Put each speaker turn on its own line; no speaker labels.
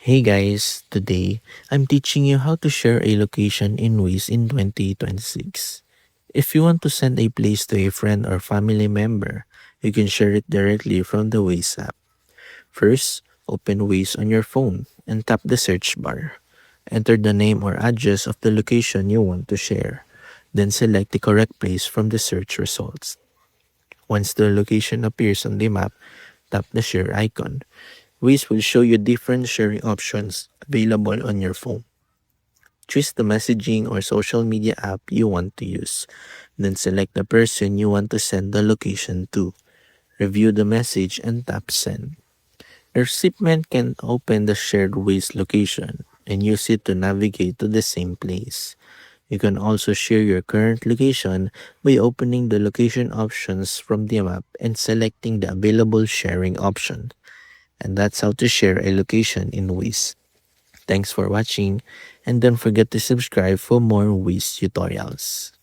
Hey guys, today I'm teaching you how to share a location in Waze in 2026. If you want to send a place to a friend or family member, you can share it directly from the Waze app. First, open Waze on your phone and tap the search bar. Enter the name or address of the location you want to share. Then select the correct place from the search results. Once the location appears on the map, tap the share icon. Waze will show you different sharing options available on your phone. Choose the messaging or social media app you want to use. Then select the person you want to send the location to. Review the message and tap send. The recipient can open the shared Waze location and use it to navigate to the same place. You can also share your current location by opening the location options from the map and selecting the available sharing option. And that's how to share a location in Waze. Thanks for watching, and don't forget to subscribe for more Waze tutorials.